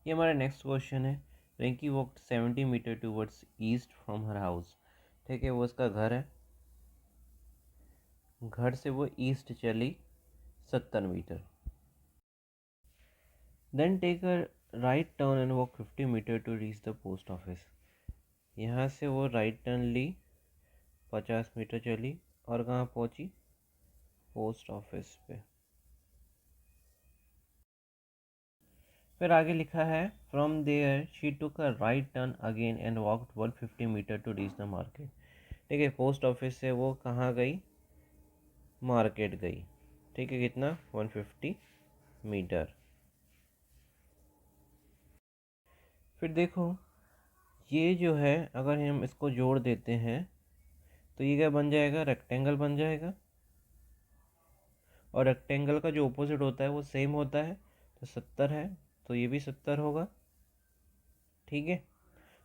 ये हमारा next question है। Rinki walked 70 metre towards east from her house. ठीक है, वो उसका घर है, घर से वो ईस्ट चली 70 metre. Then take a right turn and walk 50 metre to reach the post office. यहाँ से वो राइट टर्न ली, 50 मीटर चली और कहाँ पहुँची? पोस्ट ऑफिस पे। फिर आगे लिखा है from there she took a right turn again and walked 150 metre to reach the market. ठीक है, पोस्ट ऑफिस से वो कहाँ गई? मार्केट गई। ठीक है, कितना? 150 मीटर। फिर देखो, ये जो है अगर हम इसको जोड़ देते हैं तो ये क्या बन जाएगा? रेक्टेंगल बन जाएगा। और रेक्टेंगल का जो ऑपोजिट होता है वो सेम होता है, तो 70 है, तो ये भी 70 होगा। ठीक है,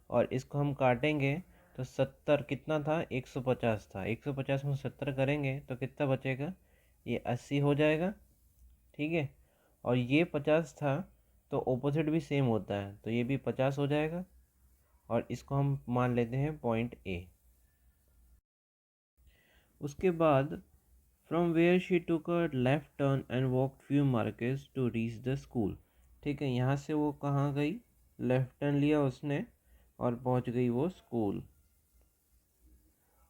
और इसको हम काटेंगे तो 70 कितना था? 150 था। 150 में 70 करेंगे तो कितना बचेगा? ये 80 हो जाएगा। ठीक है, और ये 50 था, तो ऑपोजिट भी सेम होता है, तो ये भी 50 हो जाएगा। और इसको हम मान लेते हैं पॉइंट ए। उसके बाद from where she took a left turn and walk few markets to reach the school. ठीक है, यहाँ से वो कहाँ गई? लेफ्ट टर्न लिया उसने और पहुँच गई वो स्कूल।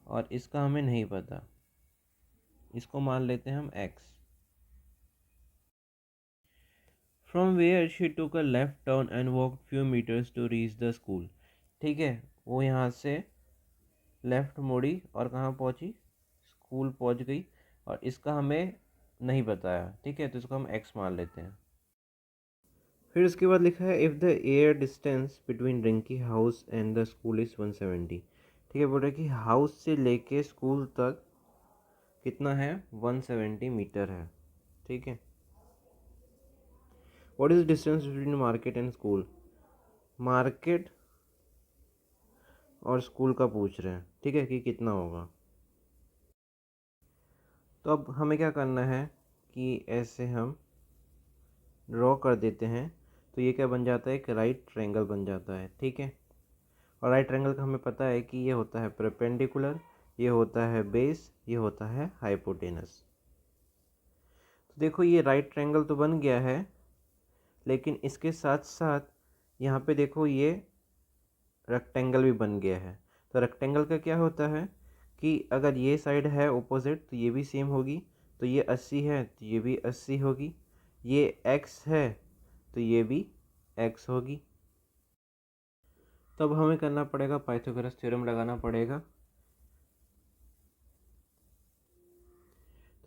और इसका हमें नहीं पता, इसको मान लेते हैं हम X. From where she took a left turn and walk few metres to reach the school. ठीक है, वो यहाँ से लेफ़्ट मुड़ी और कहाँ पहुँची? स्कूल पहुँच गई। और इसका हमें नहीं बताया। ठीक है, तो इसको हम एक्स मान लेते हैं। फिर उसके बाद लिखा है if the air distance between Rinki house and the school is 170। ठीक है, बोल रहे कि हाउस से लेके स्कूल तक कितना है? 170 मीटर है। ठीक है, what is distance between market and school? Market और स्कूल का पूछ रहे हैं। ठीक है, कि कितना होगा। तो अब हमें क्या करना है कि ऐसे हम ड्रॉ कर देते हैं, तो ये क्या बन जाता है? एक राइट ट्रायंगल बन जाता है। ठीक है, और राइट ट्रायंगल का हमें पता है कि ये होता है परपेंडिकुलर, ये होता है बेस, ये होता है हाइपोटेनस। तो देखो, ये राइट ट्रायंगल तो बन गया है, लेकिन इसके साथ साथ यहाँ पे देखो ये रेक्टेंगल भी बन गया है। तो रेक्टेंगल का क्या होता है कि अगर ये साइड है ओपोजिट तो ये भी सेम होगी, तो ये 80 है तो ये भी 80 होगी, ये x है तो ये भी x होगी। तब हमें करना पड़ेगा, पाइथागोरस थ्योरम लगाना पड़ेगा।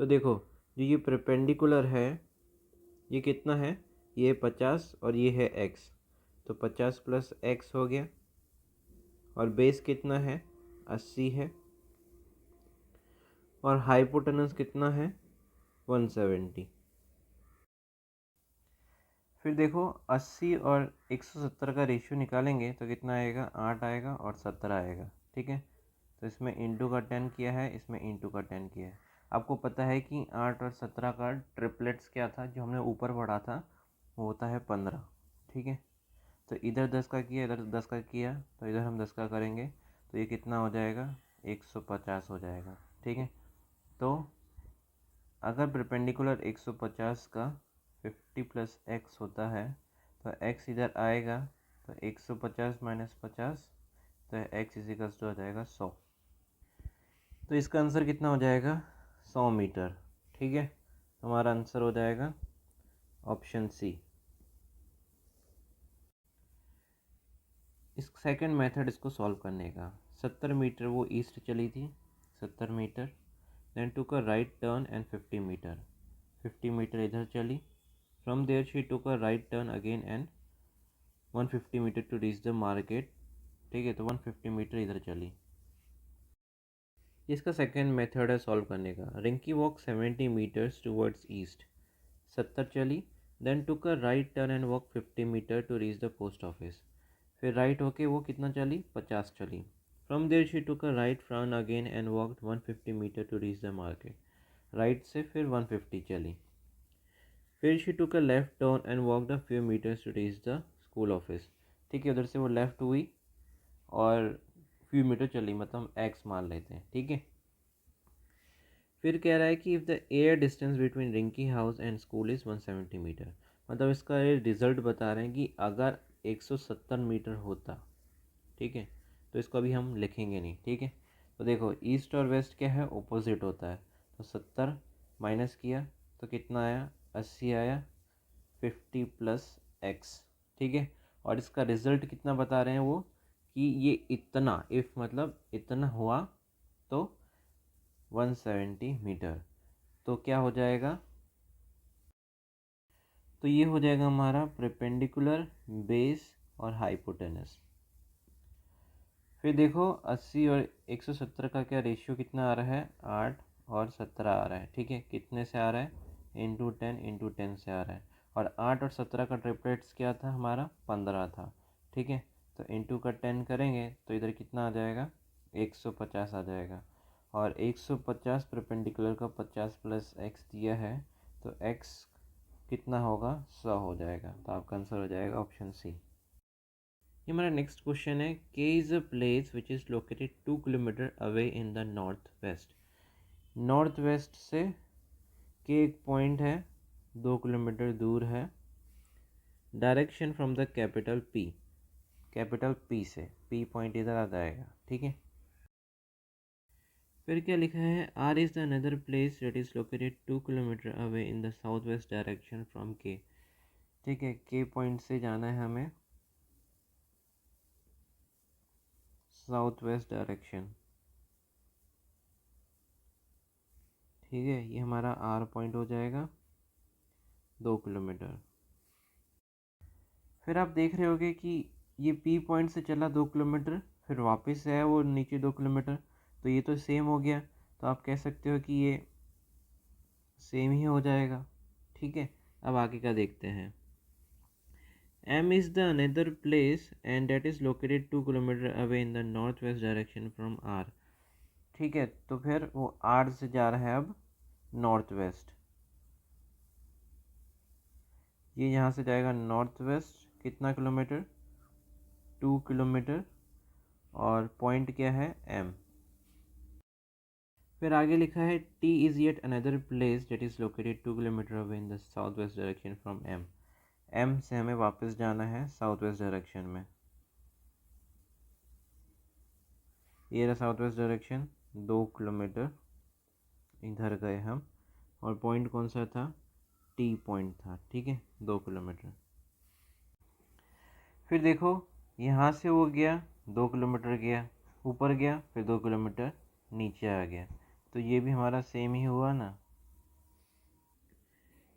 तो देखो, जो ये परपेंडिकुलर है ये कितना है? ये 50 और ये है x, तो 50 प्लस x हो गया। और बेस कितना है? 80 है। और हाइपोटेनस कितना है? 170। फिर देखो, 80 और 170 का रेशियो निकालेंगे तो कितना आएगा? 8 आएगा और 70 आएगा। ठीक है, तो इसमें इंटू का 10 किया है, इसमें इंटू का 10 किया है। आपको पता है कि 8 और 17 का ट्रिपलेट्स क्या था जो हमने ऊपर पढ़ा था? वो होता है 15। ठीक है, तो इधर 10 का किया, इधर 10 का किया, तो इधर हम 10 का करेंगे तो ये कितना हो जाएगा? 150 हो जाएगा। ठीक है, तो अगर परपेंडिकुलर 150 का 50 प्लस एक्स होता है तो एक्स इधर आएगा, तो 150 माइनस 50, तो एक्स इजिकल्स टू हो जाएगा 100। तो इसका आंसर कितना हो जाएगा? 100 मीटर। ठीक है, हमारा आंसर हो जाएगा ऑप्शन सी। इस सेकंड मेथड इसको सॉल्व करने का, 70 मीटर वो ईस्ट चली थी, 70 metre. Then took a right turn and 50 metre, 50 metre इधर चली। From there she took a right turn again and 150 metre to reach the market. ठीक है, तो 150 मीटर इधर चली। इसका सेकेंड मेथड है सॉल्व करने का। Rinki walk 70 metres towards east, 70 चली। Then took a right turn and walk 50 metre to reach the post office. फिर राइट होके वो कितना चली? 50 चली। From there she took a right turn again and walked 150 metre to reach the market. Right से फिर 150 चली। फिर she took a left turn and walked a few metres to reach the school office, ठीक है। उधर से वो left हुई और फ्यू मीटर चली, मतलब हम एक्स मान लेते हैं, ठीक है। फिर कह रहा है कि if the air distance between Rinki house and school is 170 metre, मतलब इसका ये रिज़ल्ट बता रहे हैं कि अगर 170 मीटर होता, ठीक है, तो इसको अभी हम लिखेंगे नहीं, ठीक है। तो देखो ईस्ट और वेस्ट क्या है, ऑपोजिट होता है। तो 70 माइनस किया तो कितना आया, 80 आया, 50 प्लस एक्स, ठीक है। और इसका रिज़ल्ट कितना बता रहे हैं वो, कि ये इतना, इफ़ मतलब इतना हुआ तो 170 मीटर। तो क्या हो जाएगा, तो ये हो जाएगा हमारा परपेंडिकुलर, बेस और हाइपोटेनस। फिर देखो 80 और 170 का क्या रेशियो कितना आ रहा है, 8 और 17 आ रहा है, ठीक है। कितने से आ रहा है, इंटू 10 से आ रहा है। और 8 और 17 का ट्रिपलेट्स क्या था हमारा, 15 था, ठीक है। तो इंटू का 10 करेंगे तो इधर कितना आ जाएगा, 150 आ जाएगा। और 150 परपेंडिकुलर का 50 प्लस एक्स दिया है, तो एक्स कितना होगा, 100 हो जाएगा। तो आपका आंसर हो जाएगा ऑप्शन सी। ये हमारा नेक्स्ट क्वेश्चन है, K is a place which is located 2 kilometre away in the north west. North west से के एक पॉइंट है, 2 किलोमीटर दूर है। Direction from the capital P, capital P से पी पॉइंट इधर आ जाएगा, ठीक है। फिर क्या लिखा है, R is the another place that is located 2 kilometre away in the south west direction from K, ठीक है। के पॉइंट से जाना है हमें साउथ वेस्ट डायरेक्शन, ठीक है। ये हमारा आर पॉइंट हो जाएगा 2 किलोमीटर। फिर आप देख रहे होगे कि ये पी पॉइंट से चला 2 किलोमीटर, फिर वापस आया वो नीचे 2 किलोमीटर, तो ये तो सेम हो गया। तो आप कह सकते हो कि ये सेम ही हो जाएगा, ठीक है। अब आगे का देखते हैं, M is the another place and that is located 2 kilometre away in the north west direction from R, ठीक है। तो फिर वो आर से जा रहा है अब नॉर्थ वेस्ट, ये यहाँ से जाएगा नॉर्थ वेस्ट, कितना किलोमीटर, 2 किलोमीटर। और पॉइंट क्या है, एम। फिर आगे लिखा है, T is yet another place that is located 2 kilometre away in the south west direction from M. M से हमें वापस जाना है साउथ वेस्ट डायरेक्शन में, ये रहा साउथ वेस्ट डायरेक्शन, 2 किलोमीटर इधर गए हम। और पॉइंट कौन सा था, टी पॉइंट था, ठीक है, 2 किलोमीटर। फिर देखो यहाँ से वो गया 2 किलोमीटर गया, ऊपर गया, फिर 2 किलोमीटर नीचे आ गया, तो ये भी हमारा सेम ही हुआ ना।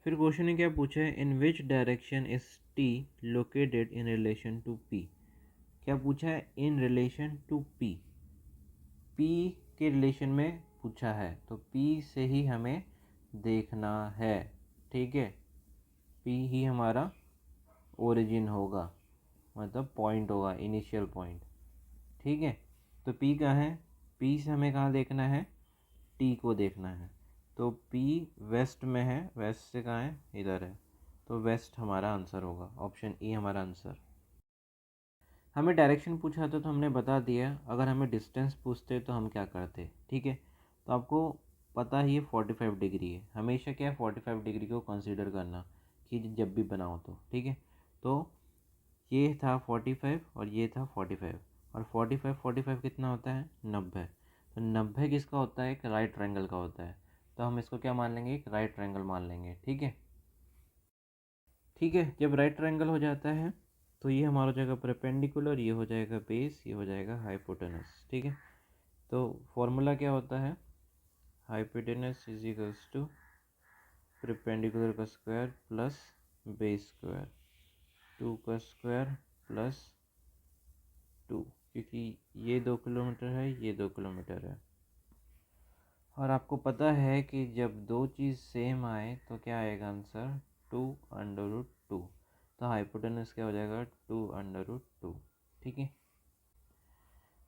फिर क्वेश्चन ने क्या पूछा है, in which direction is T located in relation to P. क्या पूछा है, in relation to P, P के रिलेशन में पूछा है, तो पी से ही हमें देखना है, ठीक है। पी ही हमारा ओरिजिन होगा, मतलब पॉइंट होगा, इनिशियल पॉइंट, ठीक है। तो पी कहाँ है, पी से हमें कहाँ देखना है, टी को देखना है। तो पी वेस्ट में है, वेस्ट से कहाँ है, इधर है, तो वेस्ट हमारा आंसर होगा, ऑप्शन ई हमारा आंसर। हमें डायरेक्शन पूछा था तो हमने बता दिया, अगर हमें डिस्टेंस पूछते तो हम क्या करते, ठीक है। तो आपको पता ही है 45 डिग्री है, हमेशा क्या है 45 डिग्री को कंसीडर करना कि जब भी बनाओ तो, ठीक है। तो ये था 45 और ये था 45, और 45 कितना होता है, 90। तो 90 किसका होता है, एक राइट ट्रायंगल का होता है, तो हम इसको क्या मान लेंगे, एक राइट ट्रायंगल मान लेंगे, ठीक है। ठीक है, जब राइट ट्रायंगल हो जाता है तो ये हमारा हो जाएगा परपेंडिकुलर, ये हो जाएगा बेस, ये हो जाएगा हाइपोटेनस, ठीक है। तो फॉर्मूला क्या होता है, hypotenuse is equals to perpendicular का स्क्वायर प्लस बेस स्क्वायर, 2 का स्क्वायर प्लस 2, क्योंकि ये 2 किलोमीटर है, ये 2 किलोमीटर है। और आपको पता है कि जब दो चीज़ सेम आए तो क्या आएगा आंसर, 2√2। तो हाइपोटेनस क्या हो जाएगा, 2√2, ठीक है।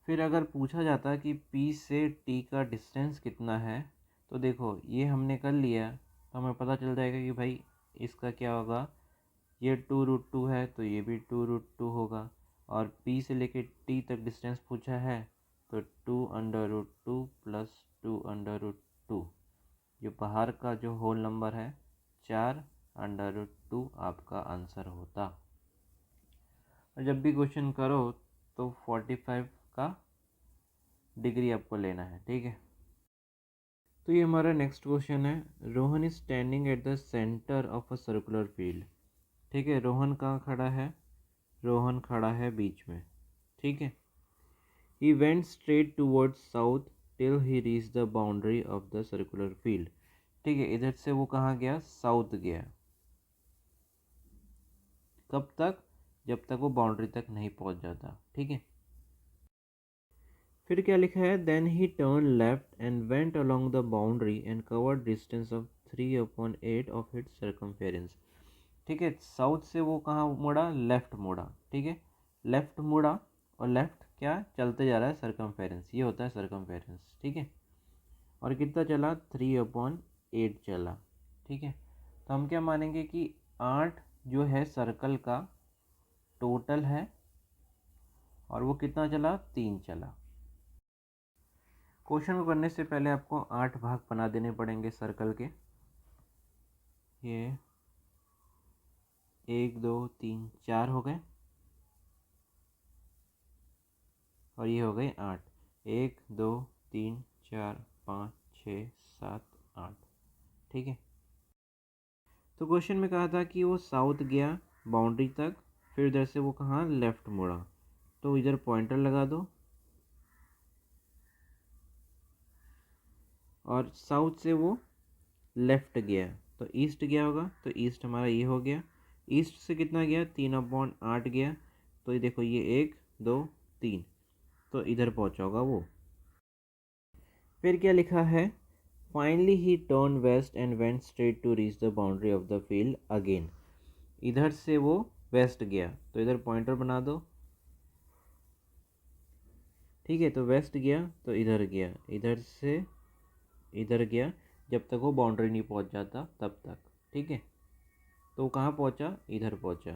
फिर अगर पूछा जाता कि P से T का डिस्टेंस कितना है, तो देखो ये हमने कर लिया, तो हमें पता चल जाएगा कि भाई इसका क्या होगा, ये 2√2 है तो ये भी 2√2 होगा, और P से लेके T तक डिस्टेंस पूछा है तो 2√2 प्लस 2√2, जो बाहर का जो होल नंबर है 4√2 आपका आंसर होता। और जब भी क्वेश्चन करो तो 45 का डिग्री आपको लेना है, ठीक है। तो ये हमारा नेक्स्ट क्वेश्चन है, Rohan is standing at the centre of a circular field. ठीक है, रोहन कहाँ खड़ा है? रोहन खड़ा है बीच में, ठीक है। He went straight towards south till he reach the boundary of the circular field. ठीक है, इधर से वो कहाँ गया? साउथ गया। कब तक? जब तक वो बाउंड्री तक नहीं पहुंच जाता, ठीक है। फिर क्या लिखा है? Then he turn left and went along the boundary and covered distance of 3/8 of its circumference. ठीक है, साउथ से वो कहाँ मुड़ा? लेफ्ट मुड़ा, ठीक है। लेफ्ट मुड़ा और लेफ्ट क्या चलते जा रहा है? सर्कमफेरेंस, ये होता है सर्कमफेरेंस, ठीक है। और कितना चला? 3/8 चला, ठीक है। तो हम क्या मानेंगे कि 8 जो है सर्कल का टोटल है, और वो कितना चला? 3 चला। क्वेश्चन को करने से पहले आपको 8 भाग बना देने पड़ेंगे सर्कल के। ये 1 2 3 4 हो गए, और ये हो गए 8। 1 2 3 4 5 6 7 8, ठीक है। तो क्वेश्चन में कहा था कि वो साउथ गया बाउंड्री तक, फिर इधर से वो कहाँ? लेफ्ट मुड़ा। तो इधर पॉइंटर लगा दो, और साउथ से वो लेफ्ट गया तो ईस्ट गया होगा, तो ईस्ट हमारा ये हो गया। ईस्ट से कितना गया? 3/8 गया। तो ये देखो, ये 1 2 3, तो इधर पहुंचा होगा वो। फिर क्या लिखा है? Finally he turn west and went straight to reach the boundary of the field again. इधर से वो वेस्ट गया, तो इधर पॉइंटर बना दो, ठीक है। तो वेस्ट गया तो इधर गया, इधर से इधर गया, जब तक वो बाउंड्री नहीं पहुंच जाता तब तक, ठीक है। तो वो कहाँ पहुंचा? इधर पहुंचा।